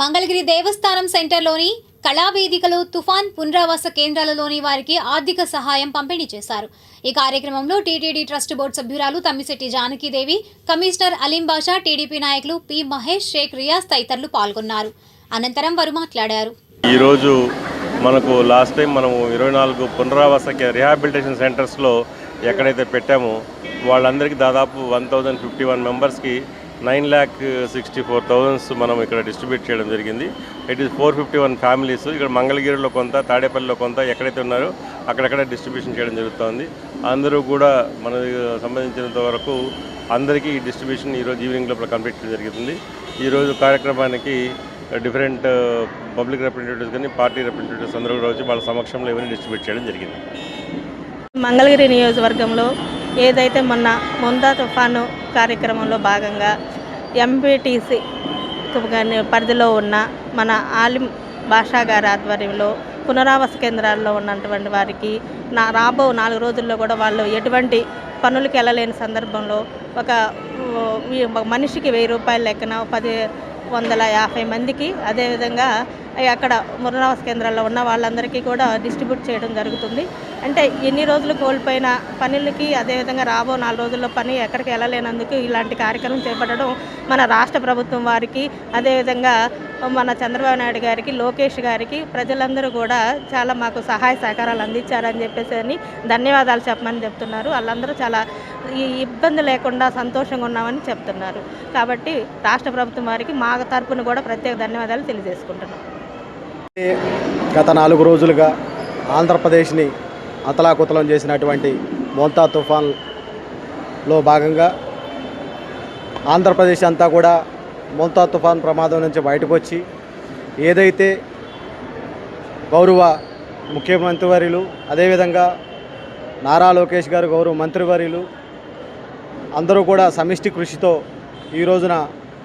మంగళగిరి దేవస్థానం సెంటర్లోని కళావేదికలో తుఫాన్ పునరావాస కేంద్రాలలోని వారికి ఆర్థిక సహాయం పంపిణీ చేశారు. ఈ కార్యక్రమంలో టీటీడీ ట్రస్ట్ బోర్డు సభ్యురాలు తమ్మిశెట్టి జానకీదేవి, కమిషనర్ అలీం బాషా, టీడీపీ నాయకులు పి మహేష్, షేక్ రియాజ్ తదితరులు పాల్గొన్నారు. అనంతరం వారు మాట్లాడారు. ఈరోజు మనకు లాస్ట్ టైం మనము 24 పునరావాస రిహాబిలిటేషన్ సెంటర్స్లో ఎక్కడైతే పెట్టామో వాళ్ళందరికీ దాదాపు 1051 మెంబర్స్కి 9,64,000 మనం ఇక్కడ డిస్ట్రిబ్యూట్ చేయడం జరిగింది. It is 451 families. ఇక్కడ మంగళగిరిలో కొంత, తాడేపల్లిలో కొంత ఎక్కడైతే ఉన్నారో అక్కడక్కడ డిస్ట్రిబ్యూషన్ చేయడం జరుగుతుంది. అందరూ కూడా మనకు సంబంధించినంత వరకు అందరికీ ఈ డిస్ట్రిబ్యూషన్ ఈరోజు ఈవినింగ్ లోపల కంప్లీట్ చేయడం జరుగుతుంది. ఈరోజు కార్యక్రమానికి డిఫరెంట్ పబ్లిక్ రిప్రజెంటేటివ్స్ కానీ పార్టీ రిప్రజెంటేటివ్స్ అందరూ కూడా వచ్చి వాళ్ళ సమక్షంలో ఇవన్నీ డిస్ట్రిబ్యూట్ చేయడం జరిగింది. మంగళగిరి నియోజకవర్గంలో ఏదైతే మొన్న ముందా తుఫాను కార్యక్రమంలో భాగంగా ఎంపీటీసీ పరిధిలో ఉన్న మన ఆలిం బాషా గారి ఆధ్వర్యంలో పునరావాస కేంద్రాల్లో ఉన్నటువంటి వారికి రాబో 4 రోజుల్లో కూడా వాళ్ళు ఎటువంటి పనులకు వెళ్ళలేని సందర్భంలో ఒక మనిషికి 1000 రూపాయల లెక్కన 150 మందికి, అదేవిధంగా అక్కడ పునరావాస కేంద్రాల్లో ఉన్న వాళ్ళందరికీ కూడా డిస్ట్రిబ్యూట్ చేయడం జరుగుతుంది. అంటే ఎన్ని రోజులు కోల్పోయిన పనులకి, అదేవిధంగా రాబో 4 రోజుల్లో పని ఎక్కడికి వెళ్ళలేనందుకు ఇలాంటి కార్యక్రమం చేపట్టడం మన రాష్ట్ర ప్రభుత్వం వారికి, అదేవిధంగా మన చంద్రబాబు నాయుడు గారికి, లోకేష్ గారికి ప్రజలందరూ కూడా చాలా మాకు సహాయ సహకారాలు అందించారని చెప్పేసి ధన్యవాదాలు చెప్పమని చెప్తున్నారు. వాళ్ళందరూ చాలా ఈ ఇబ్బంది లేకుండా సంతోషంగా ఉన్నామని చెప్తున్నారు. కాబట్టి రాష్ట్ర ప్రభుత్వం వారికి మా తరపున కూడా ప్రత్యేక ధన్యవాదాలు తెలియజేసుకుంటున్నాం. గత 4 రోజులుగా ఆంధ్రప్రదేశ్ని అతలాకుతలం చేసినటువంటి మోంతా తుఫాన్లో భాగంగా ఆంధ్రప్రదేశ్ అంతా కూడా మోంతా తుఫాన్ ప్రమాదం నుంచి బయటకు వచ్చి ఏదైతే గౌరవ ముఖ్యమంత్రివర్యులు, అదేవిధంగా నారా లోకేష్ గారు గౌరవ మంత్రివర్యులు అందరూ కూడా సమిష్టి కృషితో ఈ రోజున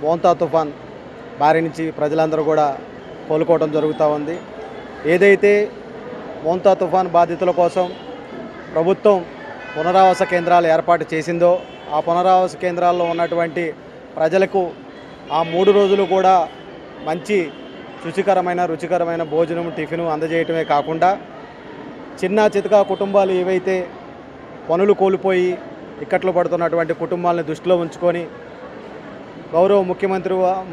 మోంతా తుఫాన్ బారి నుంచి ప్రజలందరూ కూడా కోలుకోవడం జరుగుతూ ఉంది. ఏదైతే మోంతా తుఫాన్ బాధితుల కోసం ప్రభుత్వం పునరావాస కేంద్రాలు ఏర్పాటు చేసిందో ఆ పునరావాస కేంద్రాల్లో ఉన్నటువంటి ప్రజలకు ఆ 3 రోజులు కూడా మంచి రుచికరమైన భోజనం, టిఫిన్ అందజేయటమే కాకుండా చిన్న చితకా కుటుంబాలు ఏవైతే పనులు కోల్పోయి ఇక్కట్లు పడుతున్నటువంటి కుటుంబాలను దృష్టిలో ఉంచుకొని గౌరవ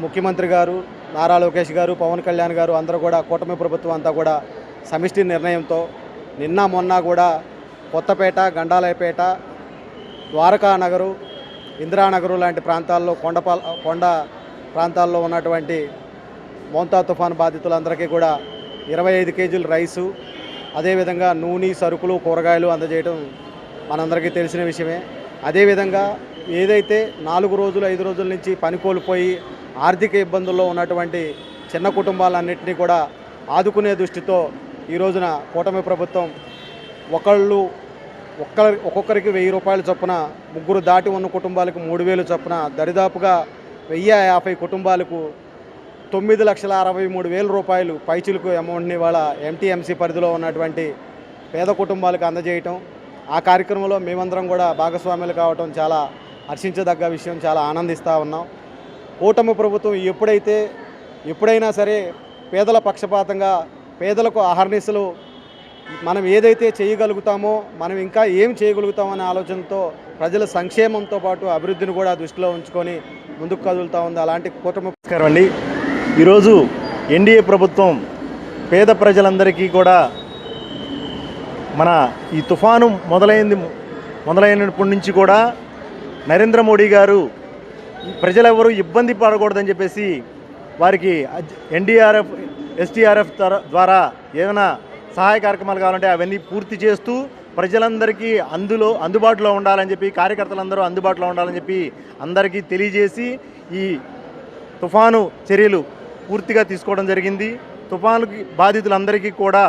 ముఖ్యమంత్రి గారు నారా లోకేష్ గారు, పవన్ కళ్యాణ్ గారు అందరూ కూడా కూటమి ప్రభుత్వం అంతా కూడా సమిష్టి నిర్ణయంతో నిన్న మొన్న కూడా కొత్తపేట, గండాలయపేట, ద్వారకా నగరు, ఇందిరానగరు లాంటి ప్రాంతాల్లో కొండ ప్రాంతాల్లో ఉన్నటువంటి మోంతా తుఫాన్ బాధితులందరికీ కూడా 25 కేజీల రైసు, అదేవిధంగా నూనె, సరుకులు, కూరగాయలు అందజేయడం మనందరికీ తెలిసిన విషయమే. అదేవిధంగా ఏదైతే 4 రోజులు 5 రోజుల నుంచి పని కోల్పోయి ఆర్థిక ఇబ్బందుల్లో ఉన్నటువంటి చిన్న కుటుంబాలన్నింటినీ కూడా ఆదుకునే దృష్టితో ఈ రోజున కూటమి ప్రభుత్వం ఒక్కొక్కరికి 1000 రూపాయల చొప్పున, 3 దాటి ఉన్న కుటుంబాలకు 3000 చొప్పున, దరిదాపుగా 1050 కుటుంబాలకు 9,63,000 రూపాయలు పైచిలుకు అమౌంట్ని వాళ్ళ ఎంటీఎంసీ పరిధిలో ఉన్నటువంటి పేద కుటుంబాలకు అందజేయటం, ఆ కార్యక్రమంలో మేమందరం కూడా భాగస్వాములు కావటం చాలా హర్షించదగ్గ విషయం. చాలా ఆనందిస్తూ ఉన్నాం. కూటమి ప్రభుత్వం ఎప్పుడైనా సరే పేదల పక్షపాతంగా, పేదలకు అహర్నిశలు మనం ఏదైతే చేయగలుగుతామో, మనం ఇంకా ఏం చేయగలుగుతామో అనే ఆలోచనతో ప్రజల సంక్షేమంతో పాటు అభివృద్ధిని కూడా దృష్టిలో ఉంచుకొని ముందుకు కదులుతూ ఉంది. అలాంటి కూటమి. నమస్కారం అండి. ఈరోజు ఎన్డీఏ ప్రభుత్వం పేద ప్రజలందరికీ కూడా మన ఈ తుఫాను మొదలైనప్పటి నుంచి కూడా నరేంద్ర మోడీ గారు ప్రజలెవరూ ఇబ్బంది పడకూడదని చెప్పేసి వారికి ఎన్డీఆర్ఎఫ్, ఎస్డీఆర్ఎఫ్ ద్వారా ఏమైనా సహాయ కార్యక్రమాలు కావాలంటే అవన్నీ పూర్తి చేస్తూ ప్రజలందరికీ అందుబాటులో ఉండాలని చెప్పి, కార్యకర్తలందరూ అందుబాటులో ఉండాలని చెప్పి అందరికీ తెలియజేసి ఈ తుఫాను చర్యలు పూర్తిగా తీసుకోవడం జరిగింది. తుఫానుకి బాధితులందరికీ కూడా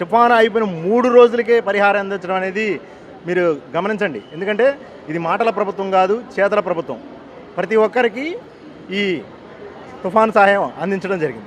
తుఫాను అయిపోయిన 3 రోజులకే పరిహారం అందించడం అనేది మీరు గమనించండి. ఎందుకంటే ఇది మాటల ప్రభుత్వం కాదు, చేతల ప్రభుత్వం. ప్రతి ఒక్కరికి ఈ తుఫాను సహాయం అందించడం జరిగింది.